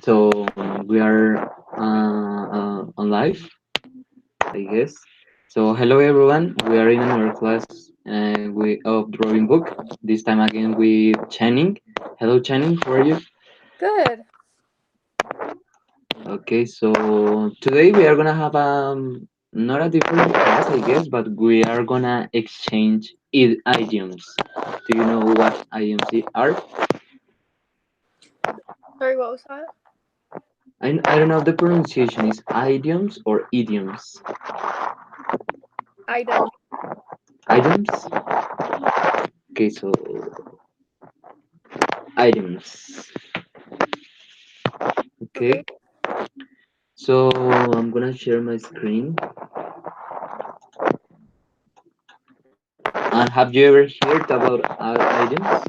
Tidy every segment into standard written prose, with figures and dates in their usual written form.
So we are on live, I guess. So hello everyone. We are in another class of drawing book. This time again with Channing. Hello Channing, how are you? Good. Okay, so today we are gonna have not a different class, I guess, but we are gonna exchange idioms. Do you know what idioms are? Sorry, what was that? I don't know if the pronunciation is idioms or idioms. Item. Idioms. Okay, so items. Okay, Okay. so I'm gonna share my screen. And have you ever heard about items?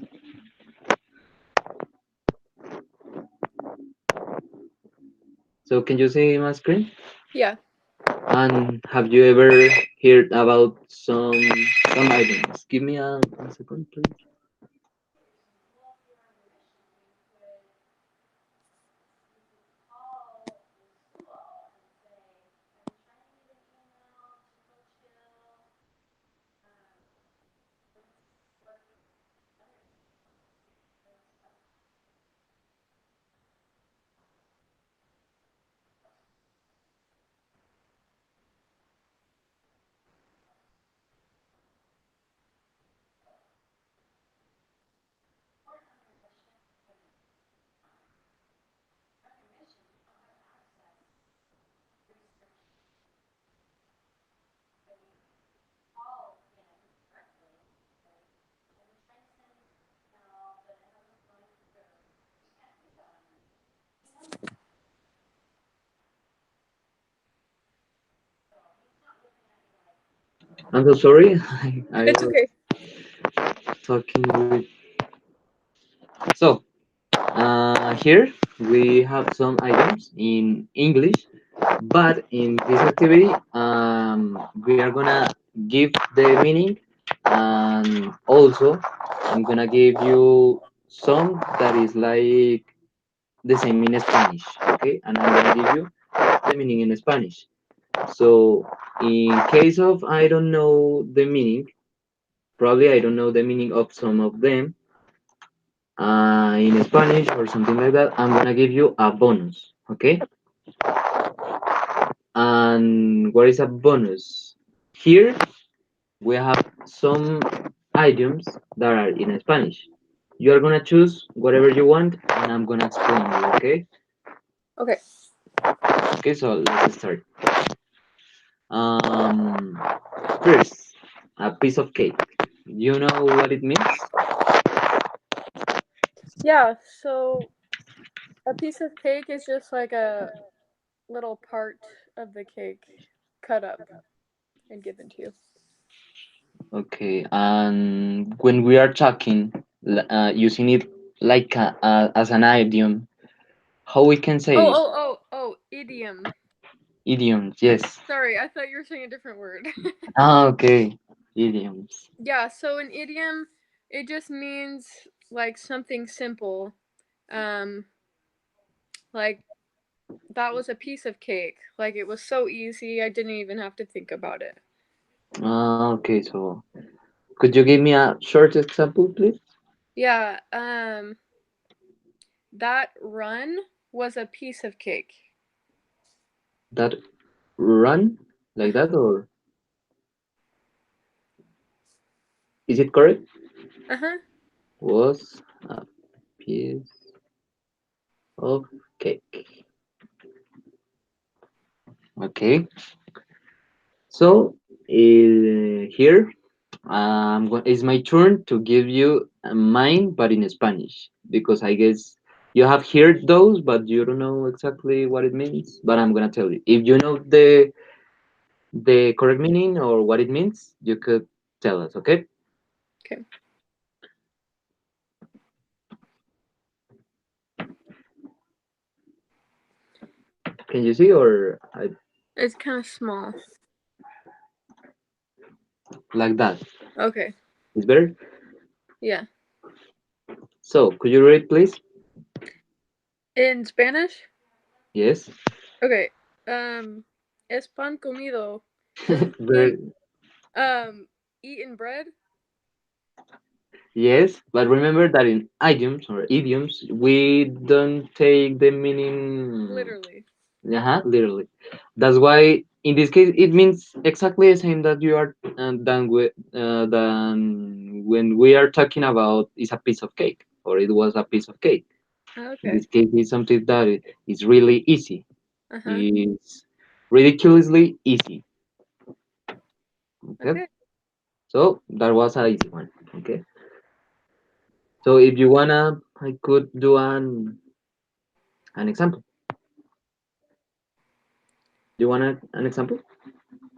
So can you see my screen? Yeah. And have you ever heard about some items? Give me a second, please. I'm so sorry. I It's was okay. talking with. So here we have some items in English, but in this activity, we are gonna give the meaning, and also I'm gonna give you some that is like the same in Spanish, okay? And I'm gonna give you the meaning in Spanish. So in case of I don't know the meaning, probably I don't know the meaning of some of them in Spanish or something like that, I'm gonna give you a bonus, okay? And what is a bonus? Here we have some idioms that are in Spanish. You are gonna choose whatever you want, and I'm gonna explain you, okay? Okay. Okay, so let's start. Um, First, a piece of cake. You know what it means? Yeah, so a piece of cake is just like a little part of the cake cut up and given to you. Okay, and when we are talking, using it like as an idiom, how we can say Oh, it? oh, oh, oh, idiom. Idioms, yes. Sorry, I thought you were saying a different word. Okay, idioms. Yeah, so an idiom, it just means like something simple. Um, like that was a piece of cake. Like it was so easy, I didn't even have to think about it. Okay, so could you give me a short example, please? Yeah, that run was a piece of cake. That run like that, or is it correct? Uh huh. Was a piece of cake. Okay, so here it's my turn to give you mine, but in Spanish, because I guess you have heard those, but you don't know exactly what it means. But I'm gonna tell you. If you know the correct meaning or what it means, you could tell us. Okay? Okay. Can you see It's kind of small. like that? Okay. It's better. Yeah. So could you read, please? In Spanish? Yes. Okay. Es pan comido. Does it mean Very, eaten bread? yes, but remember that in idioms, we don't take the meaning. Literally. Literally. That's why in this case it means exactly the same that you are than when we are talking about is a piece of cake or it was a piece of cake. In Okay. this case, it's something that is really easy. Uh huh. It's ridiculously easy. Okay, Okay. so that was an easy one. Okay, so if you wanna, I could do an example. Do you want an example?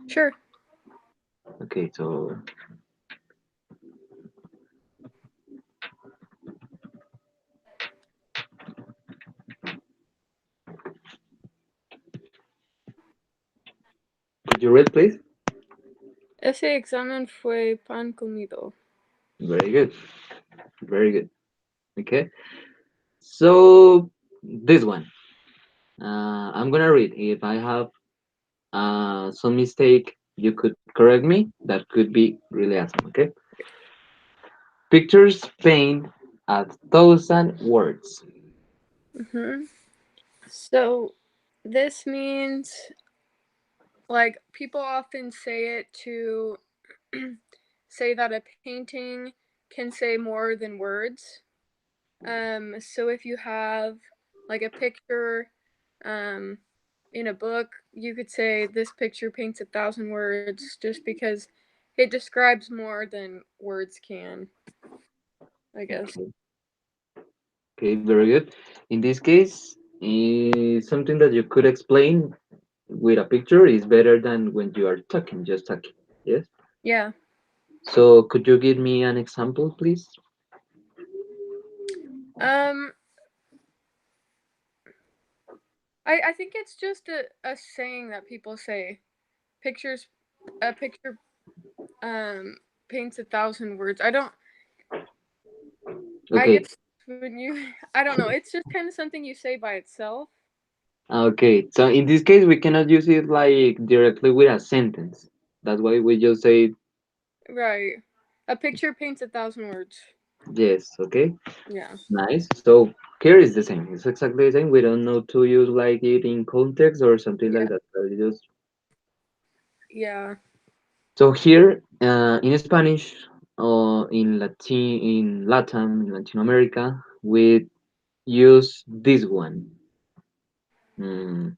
Sure. Okay, so could you read, please? Ese examen fue pan comido. Very good, very good. Okay, so this one, I'm gonna read. If I have some mistake, you could correct me. That could be really awesome. Okay. Pictures paint 1,000 words. Mm-hmm. So this means like people often say it to say that a painting can say more than words. So if you have like a picture um in a book, you could say this picture paints 1,000 words just because it describes more than words can, I guess. Okay, okay, very good. In this case, something that you could explain with a picture is better than when you are talking, just talking. Yes. Yeah. So could you give me an example, please? Um I think it's just a saying that people say. Pictures a picture um paints 1,000 words. I Okay. guess when you I don't know, it's just kind of something you say by itself. Okay. So in this case, we cannot use it like directly with a sentence. That's why we just say Right. A picture paints 1,000 words. yes. Okay. Yeah. Nice. So here is the same. It's exactly the same. We don't know to use like it in context or something like Yeah. that. So we just Yeah. so here in Spanish or in Latin, in Latin America, we use this one. Mm,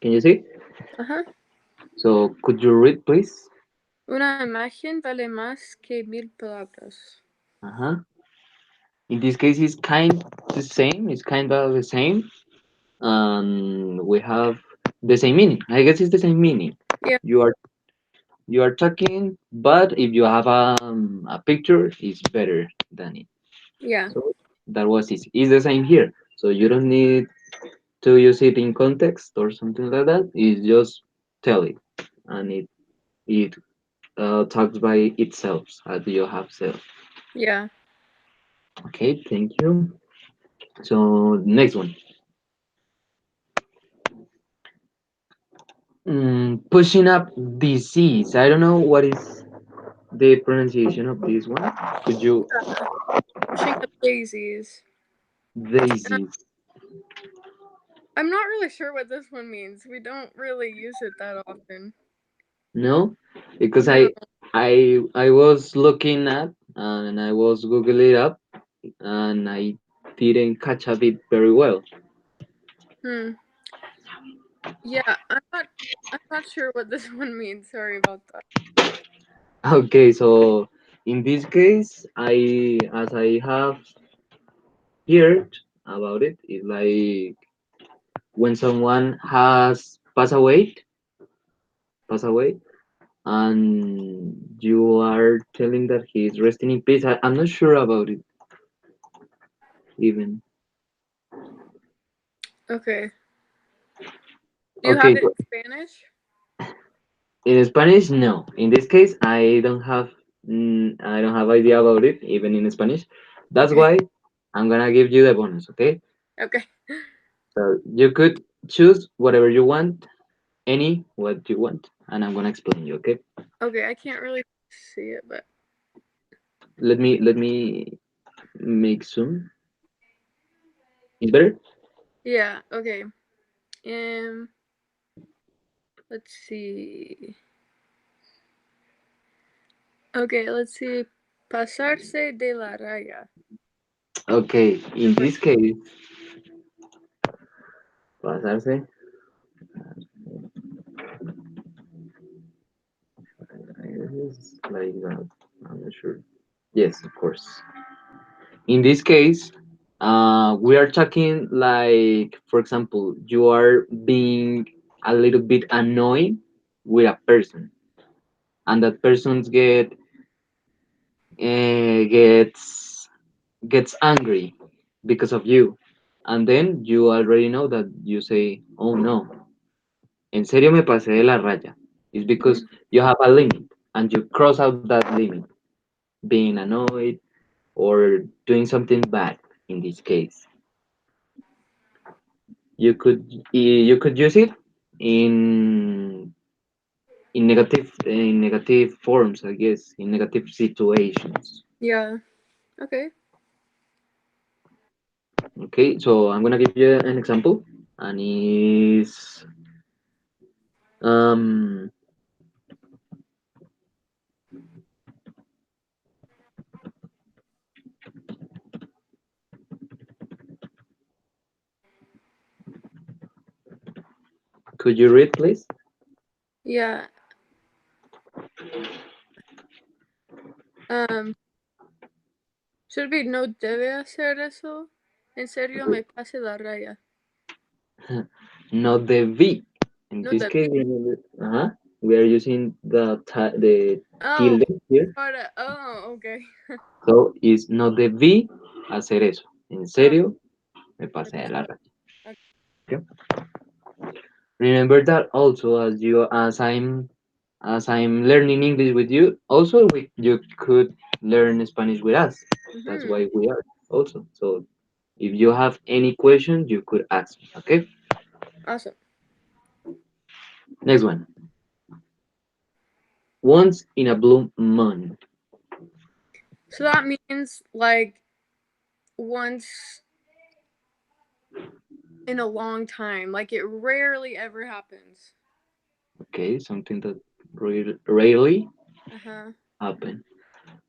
can you see? Uh-huh. So could you read, please? Una imagen vale más que 1,000 palabras. Uh-huh. In this case, it's kind the same. It's kind of the same. We have the same meaning. I guess it's the same meaning. Yeah. You are you are talking, but if you have a picture, it's better than it. Yeah. So that was easy. It's the same here. So you don't need to use it in context or something like that. It's just tell it, and it talks by itself as you have said. Yeah. Okay, thank you. So next one, pushing up disease. I don't know what is the pronunciation of this one. Could you Pushing up daisies. Uh, disease? I'm not really sure what this one means. We don't really use it that often. No, because No. I was looking at and I was googling it up and I didn't catch up it very well. Hmm. Yeah, I'm not sure what this one means. Sorry about that. Okay, so in this case, I as I have heard about it, it's like when someone has passed away, and you are telling that he's resting in peace. I'm not sure about it even. Okay. Do you Okay, have it in Spanish? In Spanish, no. In this case, I don't have idea about it, even in Spanish. That's Okay. why I'm gonna give you the bonus, okay? Okay. So you could choose whatever you want, any what you want, and I'm gonna explain you, okay? Okay, I can't really see it, but Let me make zoom. Is better? yeah, okay. Um, let's see. Okay, let's see. Pasarse de la raya. Okay. In Like, this case, pasarse. I guess it's like that. I'm not sure. Yes, of course. In this case, we are talking like, for example, you are being a little bit annoyed with a person, and that person gets angry because of you, and then you already know that you say, "Oh no, en serio me pasé de la raya." It's because mhm. you have a limit, and you cross out that limit, being annoyed or doing something bad. In this case, you could use it in in negative forms, I guess, in negative situations. Yeah. Okay. Okay, so I'm gonna give you an example, and is um could you read, please? Yeah. Um, should be no debe hacer eso. En serio me pase la raya. Not the V. In No this debe. case, we are using the Oh, tilde here, para. Oh, okay. so it's not the V. Hacer eso. En Oh, serio, me me pasé de pase la la. raya. Okay. Okay? Remember that also, as I'm learning English with you, also you could learn Spanish with us. That's Mhm. why we are also. So if you have any question, you could ask me. Okay. Awesome. Next one. Once in a blue moon. So that means like once in a long time. Like it rarely ever happens. Okay, something that rarely Uh huh. happen.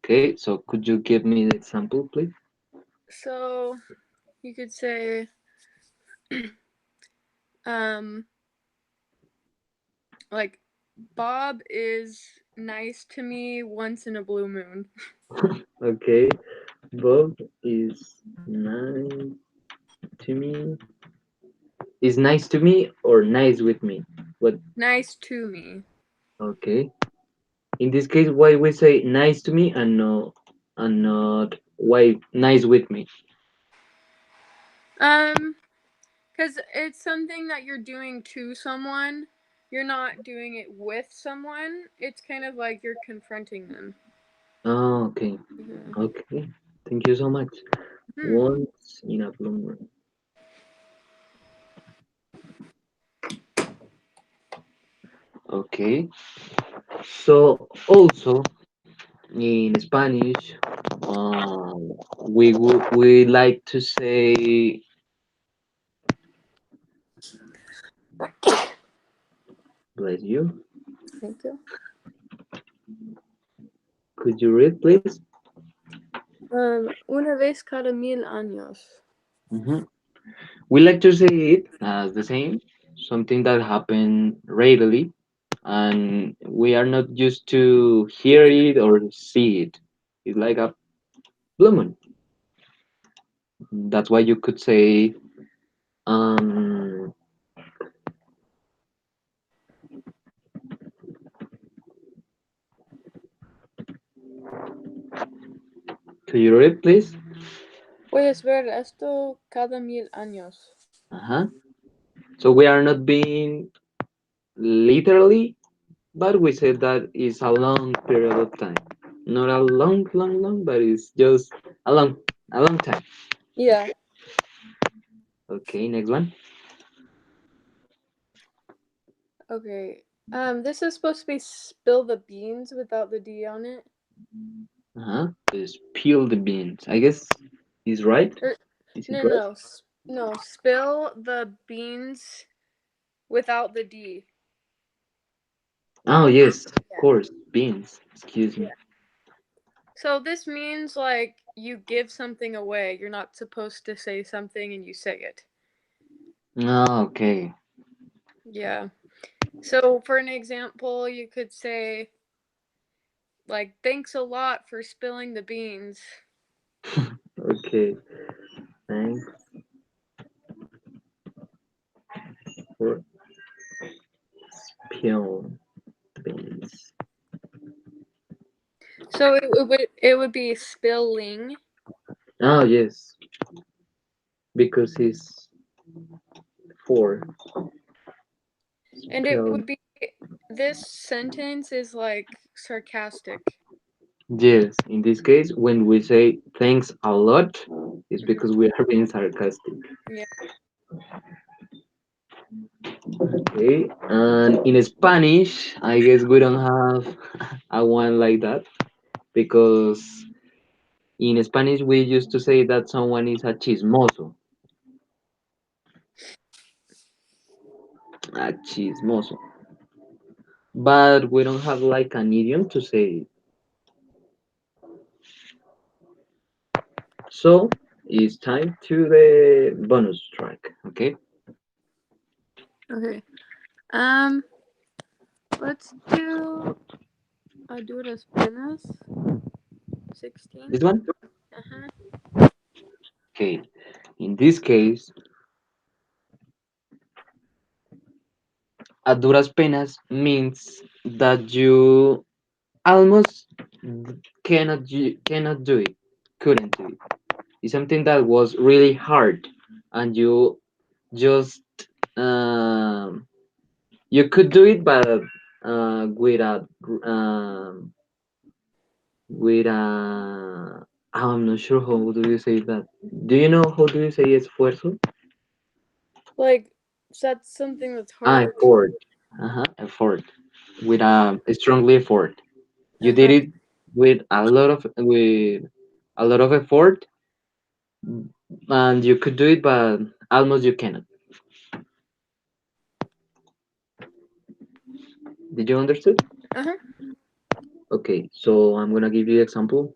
Okay, so could you give me the example, please? So you could say, um, like Bob is nice to me once in a blue moon. Okay, Bob is nice to me. Is nice to me or nice with me? What? Nice to me. Okay. In this case, why we say nice to me and no, and not why nice with me? Um, because it's something that you're doing to someone. You're not doing it with someone. It's kind of like you're confronting them. Oh, okay. Hmm. Okay. Thank you so much. Hmm. Once in a blue moon. Okay. So also in Spanish, we like to say, bless you. Thank you. Could you read, please? Una vez cada 1000 años. Hmm. We like to say it as the same, something that happen rarely, and we are not used to hear it or see it. It's like a blue moon. That's why you could say, um, could you read, please? Puedes ver esto cada 1000 años. Uh-huh. So we are not being literally. but we said that is a long period of time. Not a long, long, long, but it's just a long time. Yeah. Okay, next one. Okay. This is supposed to be spill the beans without the D on it. Uh-huh. Is peel the beans. I guess is right. Or Is it no, right? no, no. Spill the beans without the D. Oh yes, of Yeah. course, beans. Excuse Yeah. me. So this means like you give something away. You're not supposed to say something and you say it. Oh, okay. Yeah. So for an example, you could say like thanks a lot for spilling the beans. Okay. Thanks for peel beans. So it would be spilling, Oh yes, because it's for and it peel. would be this sentence is like sarcastic. Yes, in this case, when we say thanks a lot, it's Mhm. because we are being sarcastic. Yeah. Okay, and in Spanish, I guess we don't have a one like that because in Spanish we used to say that someone is a chismoso, a chismoso, but we don't have like an idiom to say it. So it's time to the bonus track. Okay, Okay. Um, let's do it as penas. 16. this one. Uh-huh. Okay, in this case, a duras penas means that you almost cannot do it, couldn't do it. It's something that was really hard, and you just um, you could do it, but with a with a I'm not sure how do you say that. Do you know how do you say esfuerzo? Like that's something that's Ah, hard. effort. Uh-huh, effort. With a strongly effort. You did Uh-huh. it with a lot of effort, and you could do it, but almost you cannot. Did you understand? Uh-huh. Okay, so I'm gonna give you example.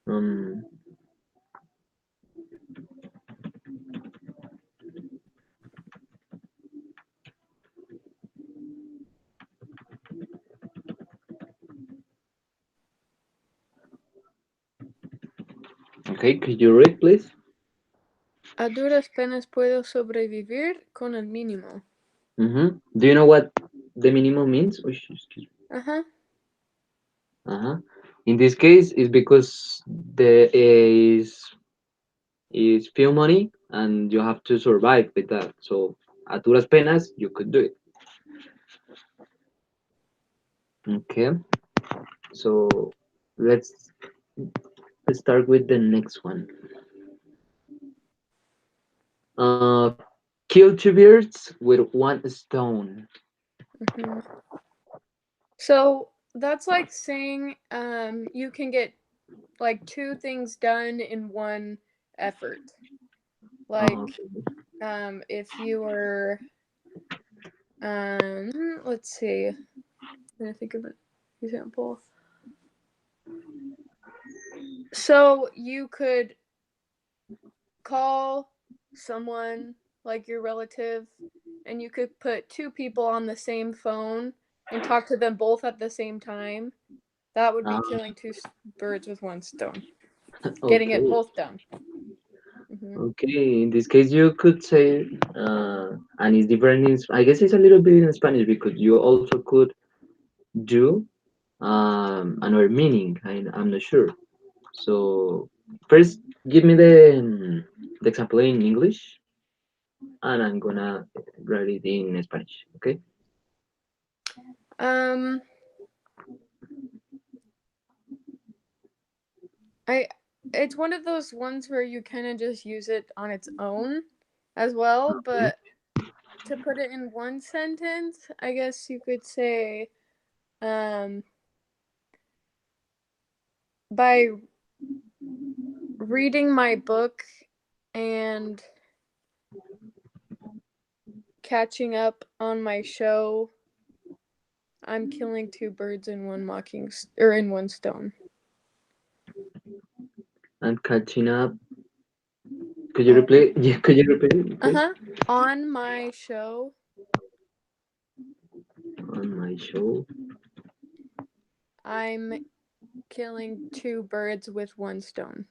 Um, okay, could you read, please? A duras penas puedo sobrevivir con el mínimo. Do you know what the minimum means? Oh, excuse me. Uh-huh. Uh-huh. In this case, it's because there is few money, and you have to survive with that. So, a duras penas, you could do it. Okay, so let's start with the next one. Uh, kill two birds with one stone. Hmm. So that's like saying you can get like two things done in one effort. Like Okay. if you were let's see. I'm gonna think of an example. So you could call someone like your relative and you could put two people on the same phone and talk to them both at the same time. That would be killing two birds with one stone. Getting it Okay. both done. Hmm. Okay. In this case, you could say, and it's different. I guess it's a little bit in Spanish because you also could do another meaning. I'm not sure. So first, give me the example in English, and I'm gonna write it in Spanish. Okay. Um, I it's one of those ones where you kind of just use it on its own as well, Okay. but to put it in one sentence, I guess you could say um by reading my book and catching up on my show, I'm killing two birds in one or in one stone. And catching up. Could you Um, repeat? Yeah, could you repeat it, please? uh-huh. On my show, On my show. I'm killing two birds with one stone.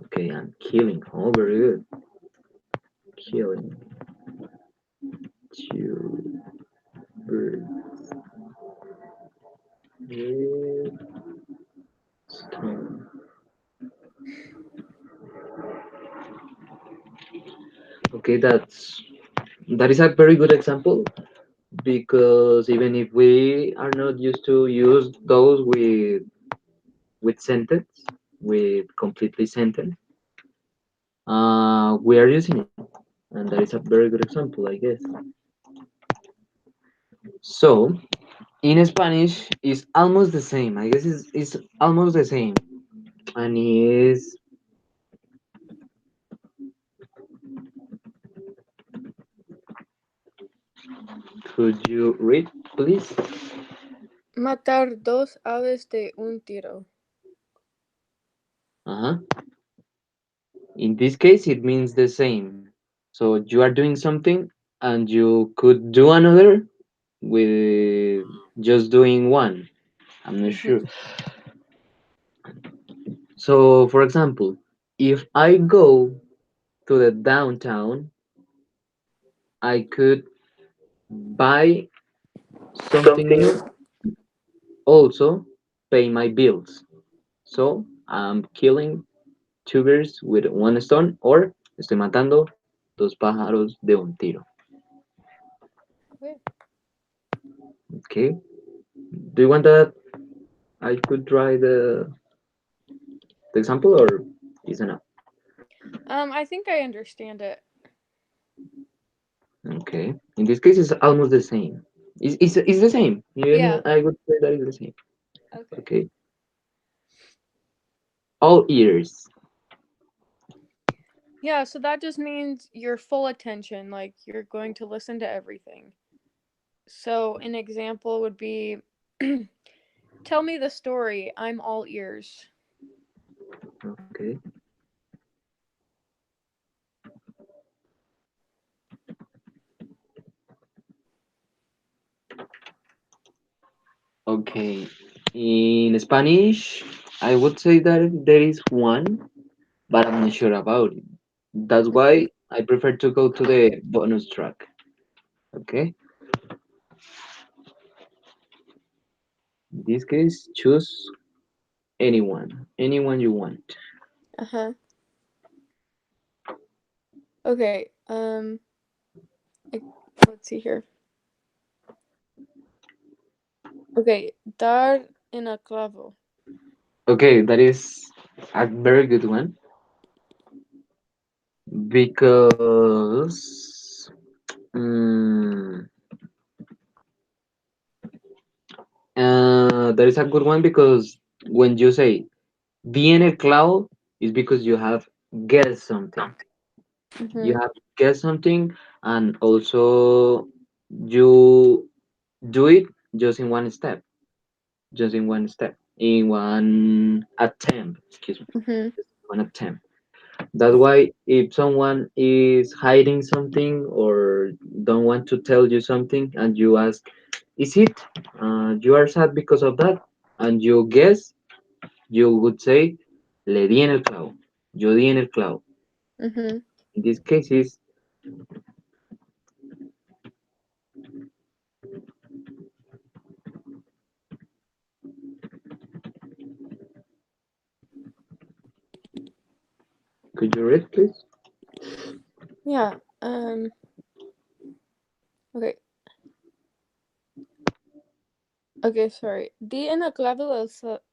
Okay, I'm killing. Oh, very good. Killing two birds with stone. Okay, that is a very good example because even if we are not used to use those with sentence, with completely sentence, we are using it, and that is a very good example, I guess. So in Spanish, it's almost the same. I guess it's almost the same, and is could you read, please? Matar dos aves de un tiro. Uh-huh. In this case, it means the same. So you are doing something, and you could do another with just doing one. I'm not sure. Mm-hmm. So, for example, if I go to the downtown, I could buy something Something. new, also pay my bills. So, I'm killing two birds with one stone, or estoy matando dos pájaros de un tiro. Okay. Okay. Do you want that I could try the example, or is enough? I think I understand it. Okay. In this case, it's almost the same. It's the same. Even Yeah. I would say that it's the same. Okay. Okay. All ears. Yeah, so that just means your full attention, like you're going to listen to everything. So an example would be tell me the story. I'm all ears. Okay. Okay. In Spanish, I would say that there is one, but I'm not sure about it. That's Mm-hmm. why I prefer to go to the bonus track. Okay. In this case, choose anyone you want. Uh-huh. Okay. I, let's see here. Okay, dar in a clavo. Okay, that is a very good one because that is a good one because when you say "di en el clavo" is because you have guessed something. You Mm-hmm. have guessed something, and also you do it just in one step, in one attempt. Excuse me, Mm-hmm. one attempt. That's why if someone is hiding something or don't want to tell you something, and you ask, "Is it? You are sad because of that?" and you guess, you would say, "Le di en el clavo." Yo di en el clavo. Mm-hmm. In this case, is could you read, please? Yeah. Okay. Okay, sorry. Di en la clave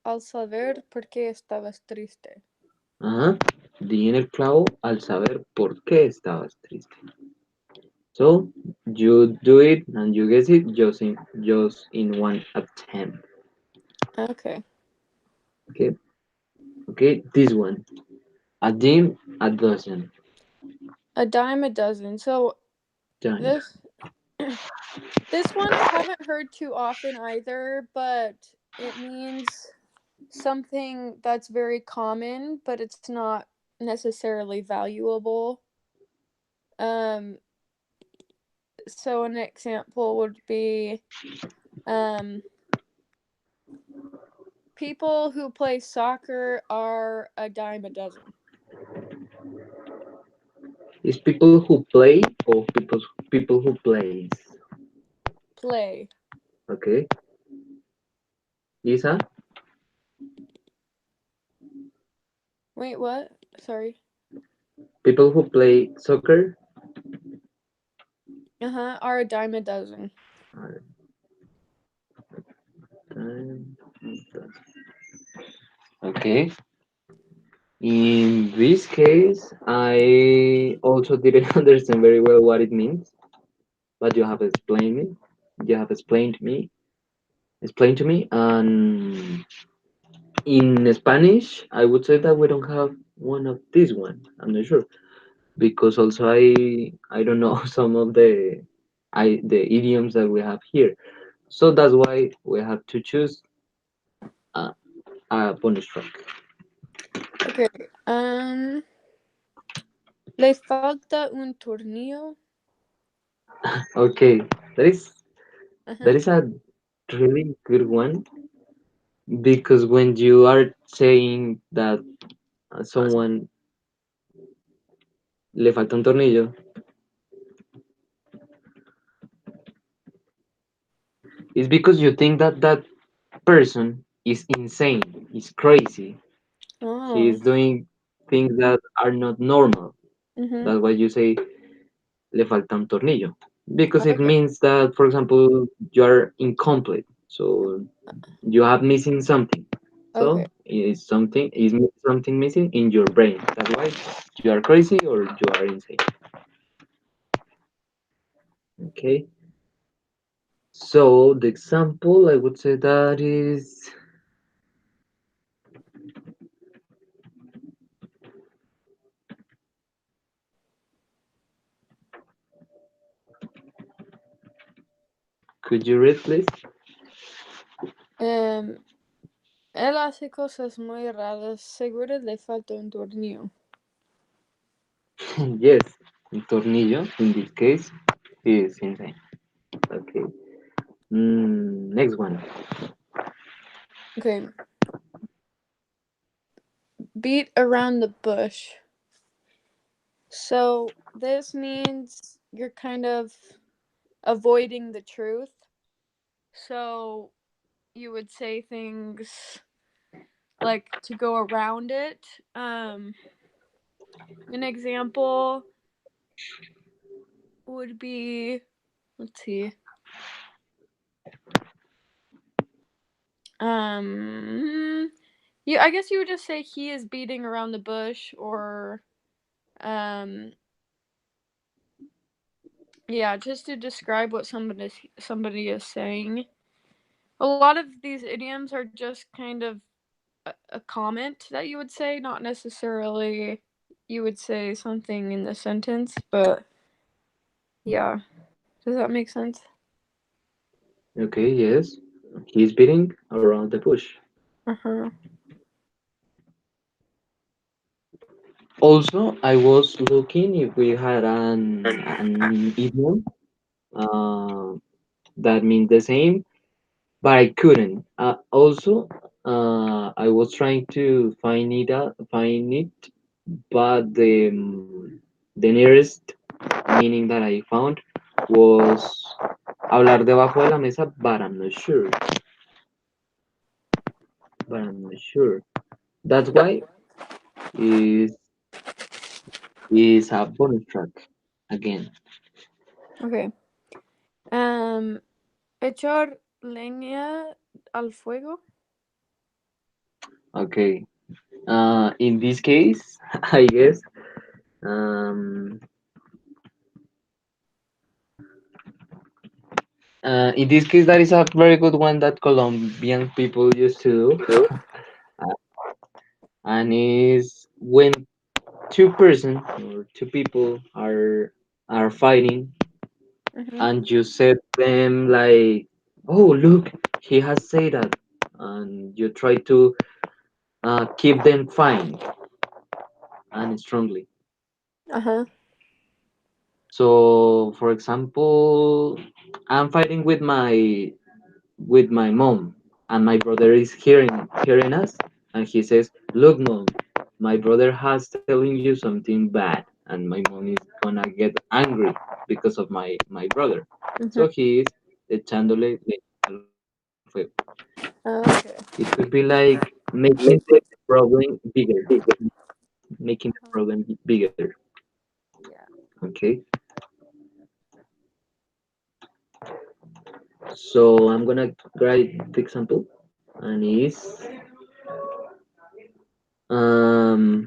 al saber por qué estabas triste. Ajá. Di en el clavo al saber por qué estabas triste. So you do it and you guess it just in one attempt. Okay. Okay. Okay. This one. A dim a dozen. A dime a dozen. So Done. this this one I haven't heard too often either, but it means something that's very common, but it's not necessarily valuable. Um, so an example would be um, people who play soccer are a dime a dozen. It's people who play or people who plays. Play. Okay. Isa, Wait, what? Sorry. people who play soccer. Uh huh. Are a dime a dozen. are Okay. In this case, I also didn't understand very well what it means, but you have explained me. You have explained to me, and in Spanish, I would say that we don't have one of this one. I'm not sure because also I don't know some of the idioms that we have here. So that's why we have to choose a, a bonus track. Okay. Le falta un tornillo. Okay, that is Uh that huh. is a really good one because when you are saying that someone le falta un tornillo, it's because you think that that person is insane, is crazy, he Oh. is doing things that are not normal. Mhm. That's why you say le falta un tornillo because it Okay. means that, for example, you are incomplete, so you have missing something. So Okay. something missing in your brain. That's why you are crazy or you are insane. Okay. So the example I would say that is could you read please? Um, él hace cosas muy raras. Seguro le falta un tornillo. Yes, el tornillo in this case is insane. Okay. Next one. Okay. Beat around the bush. So this means you're kind of avoiding the truth. So you would say things like to go around it. An example would be, let's see. Um, yeah, I guess you would just say he is beating around the bush, or um, yeah, just to describe what somebody is saying. A lot of these idioms are just kind of a comment that you would say, not necessarily you would say something in the sentence, but yeah. Does that make sense? Okay, yes. He's beating around the bush. Uh-huh. Also, I was looking if we had an idiom that means the same, but I couldn't. Also, I was trying to find it, but the nearest meaning that I found was hablar debajo de la mesa, but I'm not sure. But I'm not sure. That's why is is a bonus track again. Okay. Um, echar leña al fuego. Okay. In this case, I guess, um, in this case, that is a very good one that Colombian people used to do, uh, and is when two person or two people are fighting, Mhm. and you said them like, "Oh, look, he has said that," and you try to keep them fine and strongly. Uh huh. So, for example, I'm fighting with my mom, and my brother is hearing us, and he says, "Look, mom, my brother has telling you something bad," and my mom is gonna get angry because of my brother. So Mhm. he is echándole leña al fuego. It Okay. could be like making the problem bigger, making the problem bigger. Yeah. Okay, so I'm gonna write the example, and is um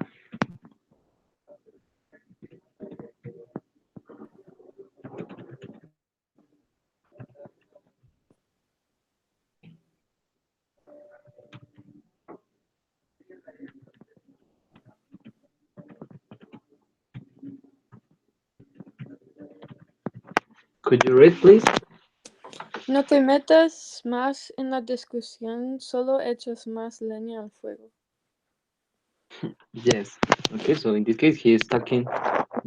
could you read, please? No te metas más en la discusión, solo echas más leña al fuego. Yes. Okay, so in this case, he is talking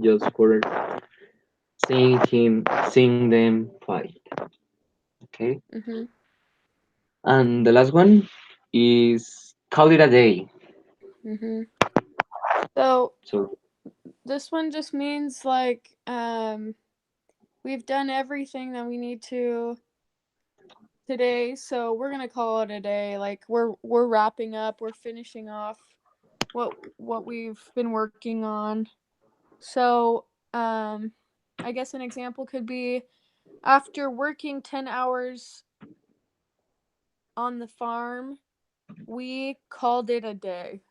just for seeing them fight. Okay, Mhm. and the last one is call it a day. Mhm. So So this one just means like we've done everything that we need to today, so we're gonna call it a day. Like we're wrapping up, we're finishing off what we've been working on. So I guess an example could be after working 10 hours on the farm, we called it a day.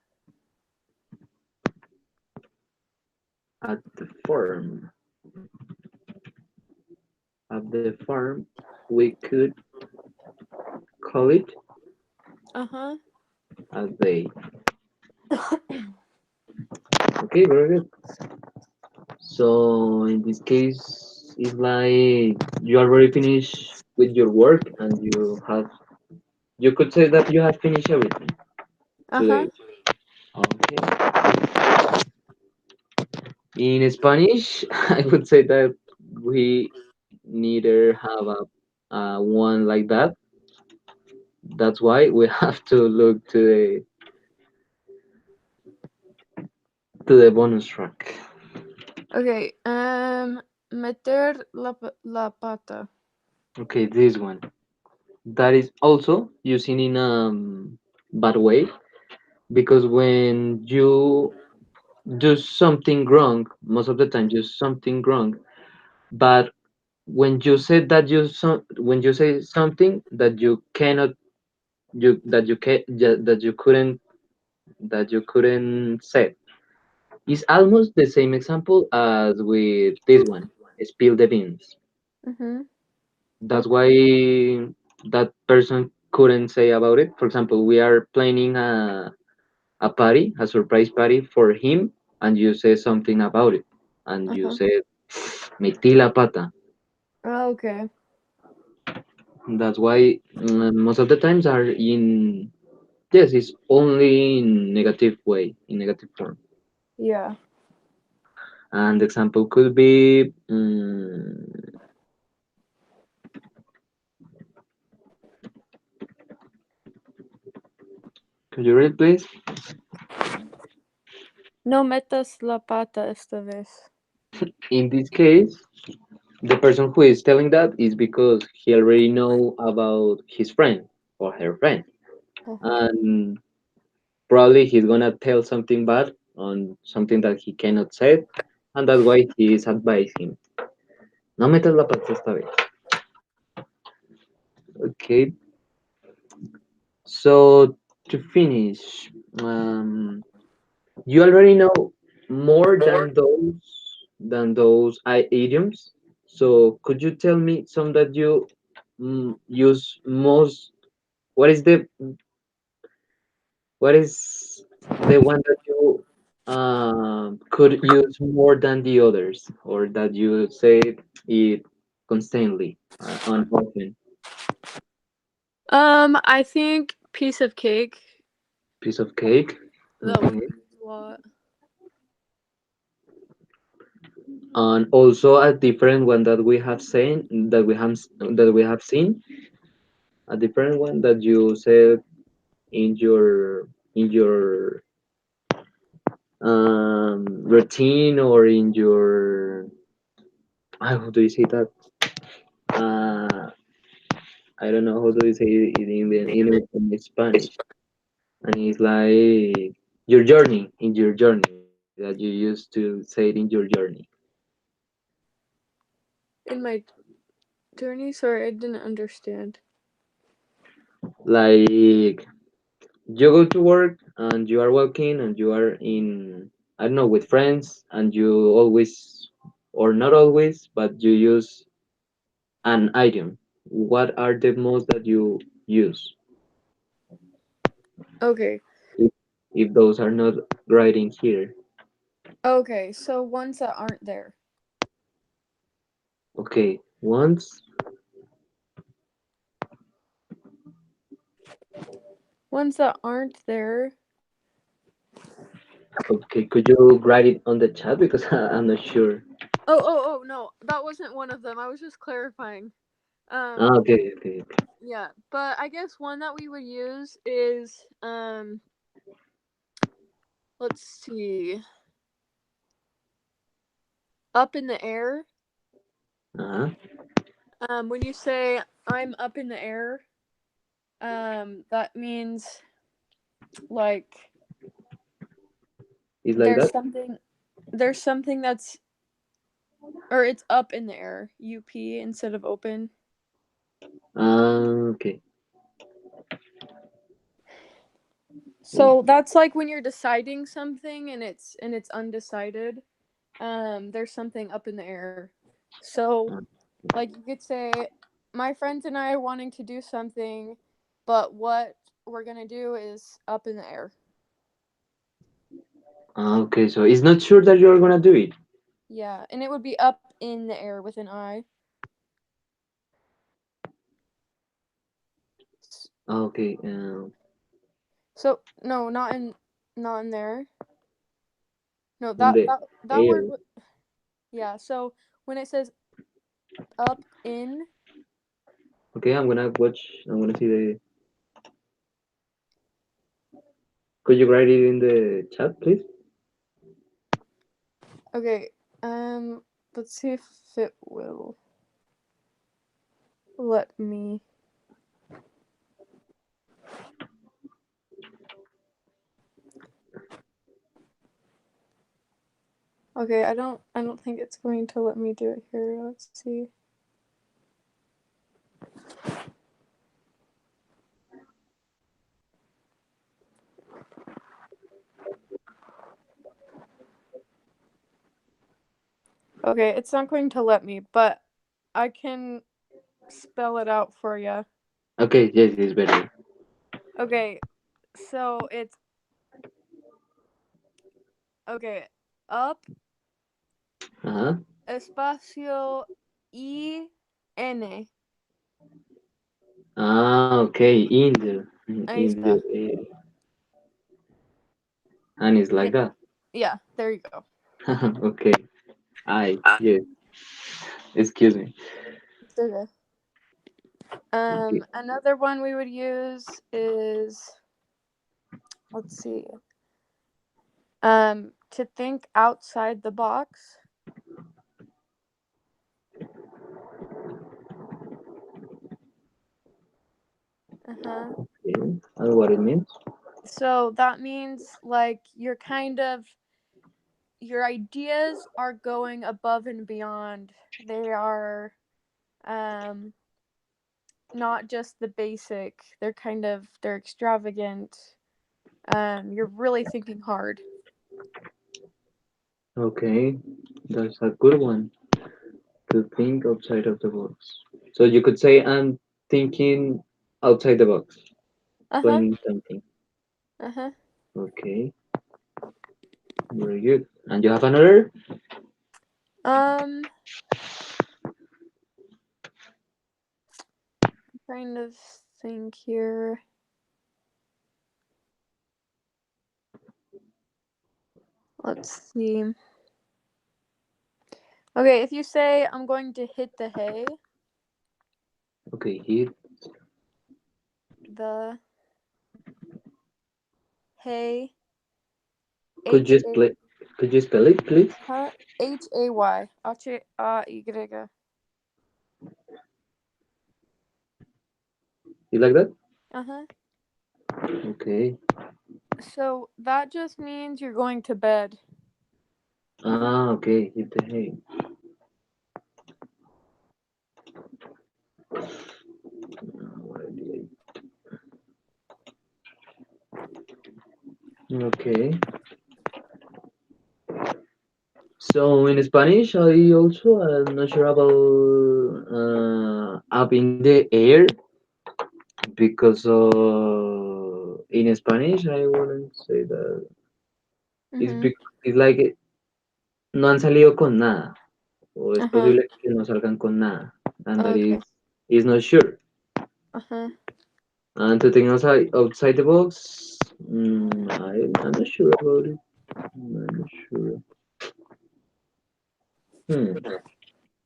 at the farm, at the farm, we could call it Uh huh. a day. Okay, very good. So in this case, it's like you already finished with your work, and you could say that you have finished everything Uh huh. today. Okay. In Spanish, I would say that we neither have a one like that. That's why we have to look to the bonus track. Okay. Meter la pata. Okay, this one. That is also using in a bad way, because when you do something wrong, most of the time do something wrong, but when you say something that you cannot that you couldn't say. It's almost the same example as with this one, spill the beans. Mhm. That's why that person couldn't say about it. For example, we are planning a party, a surprise party for him, and you say something about it, and Uh you huh. said, metí la pata. Okay. That's why most of the times are in, yes, it's only in negative way, in negative form. Yeah. And the example could be, could you read, please? No metas la pata esta vez. In this case, the person who is telling that is because he already know about his friend or her friend, Uh huh. and probably he's gonna tell something bad on something that he cannot say, and that's why he is advising. No metas la pata esta vez. Okay, so to finish, um, you already know more than those idioms. So could you tell me some that you use most? What is the one that you could use more than the others, or that you say it constantly on often? I think piece of cake. Piece of cake. That one Okay. I use a lot. And also a different one that we have seen, a different one that you said in your routine, or in your, how do you say that, uh I don't know how do you say it in Spanish, and it's like your journey that you used to say it in your journey, In my journey, sorry, I didn't understand. like you go to work and you are walking and you are in, I don't know, with friends, and you always, or not always, but you use an item. What are the most that you use, Okay. if, if those are not writing here? Okay, so ones that aren't there. Okay, once. Ones that aren't there. Okay, could you write it on the chat, because I'm not sure. Oh, no, that wasn't one of them. I was just clarifying. Ah, Um, okay, okay. yeah, but I guess one that we would use is let's see, up in the air. Uh-huh. When you say I'm up in the air, that means like It's like there's that. something there's something that's or it's up in the air. UP instead of open. Ah, okay. So that's like when you're deciding something and it's undecided. There's something up in the air. So like you could say my friends and I are wanting to do something, but what we're going to do is up in the air. Okay, so it's not sure that you're gonna do it. Yeah, and it would be up in the air with an I. Okay, So no, not in there. No, in the that air. word yeah, so when it says up in. Okay, I'm gonna watch. I'm gonna see the. Could you write it in the chat, please? Okay, let's see if it will let me. Okay, I don't think it's going to let me do it here. Let's see. Okay, it's not going to let me, but I can spell it out for you. Okay, yes, it's better. Okay, so it's okay. Up Uh-huh. espacio I N. Ah, okay, Ahí in the está. air, and it's like Yeah, that. yeah, there you go. Okay, yes. Excuse me. It's okay. Okay. Another one we would use is let's see. To think outside the box. Uh-huh. Okay. And what it means? So that means like your ideas are going above and beyond. They are um not just the basic. They're extravagant. You're really thinking hard. Okay, that's a good one to think outside of the box. So you could say I'm thinking outside the box, Uh huh. planning something. Uh huh. Okay, very good. And you have another? Um, trying to think here. Let's see. Okay, if you say I'm going to hit the hay, Okay, here. the hay, Could you H A, spell? Could you spell it, please? huh? Hay, Y. You like that? Uh huh. Okay. So that just means you're going to bed. Ah, okay. Hit the hay. What did Okay. So in Spanish, I also am not sure about up in the air because in Spanish I wouldn't say that Mhm. it's like no han salido con nada o es Uh huh. posible que no salgan con nada and that Okay. is not sure. Uh huh. And to think outside the box, I'm not sure about it. I'm not sure. Hmm,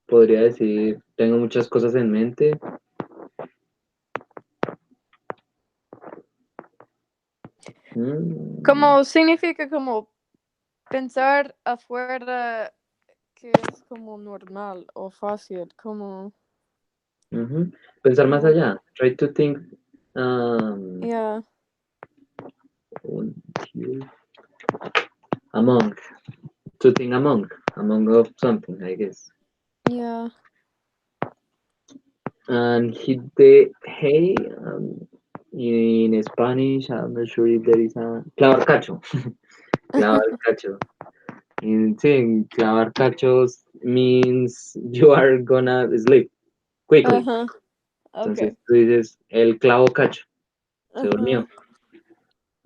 Podría decir, tengo muchas cosas en mente. Hmm, Como significa como pensar afuera que es como normal o fácil, como ujú. Pensar más yeah, allá. Try to think um, yeah, un- among. To think among of something, I guess. yeah. And hit the hey in Spanish. I'm not sure if there is a clavar cacho. Clavar cacho. In thing, clavar cachos means you are gonna sleep Uh quickly. huh. Entonces Okay. tú dices el clavo cacho. Uh Se durmió. huh.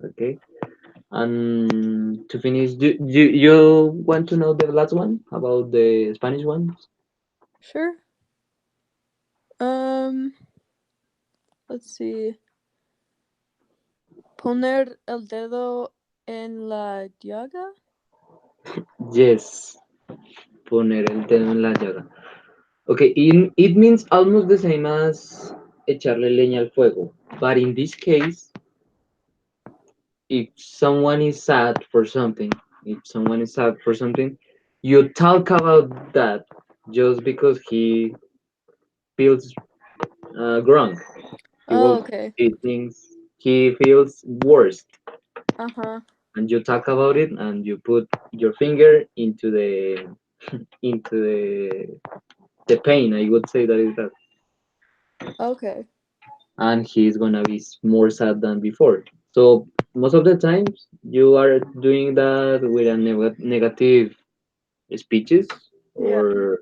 Okay. And to finish, you want to know the last one about the Spanish one? Sure. Um. Let's see. Poner el dedo en la llaga. Yes. Poner el dedo en la llaga. Okay, it means almost the same as echarle leña al fuego. But in this case, if someone is sad for something, if someone is sad for something, you talk about that just because he feels wrong. He will, Oh, okay. he thinks he feels worse, Uh huh. and you talk about it, and you put your finger into into the pain. I would say that is that, Okay. and he's gonna be more sad than before. So most of the times you are doing that with a negative speeches Yeah. or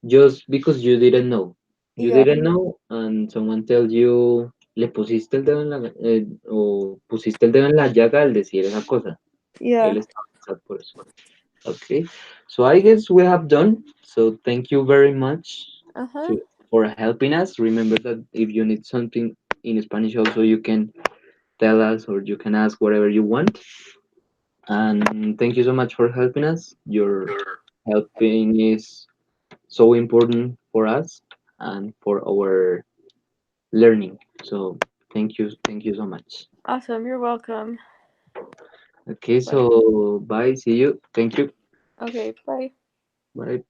just because you didn't know. You Yeah. didn't know and someone tells you le pusiste el dedo en la o pusiste el dedo en la llaga al decir esa cosa. Él Yeah. estaba sad por eso. Okay. So I guess we have done. So thank you very much Uh huh. to, for helping us. Remember that if you need something in Spanish also you can tell us or you can ask whatever you want. And thank you so much for helping us. Your helping is so important for us and for our learning. So thank you so much. Awesome. You're welcome. Okay, Bye. so bye, see you. Thank you. Okay. Bye. Bye.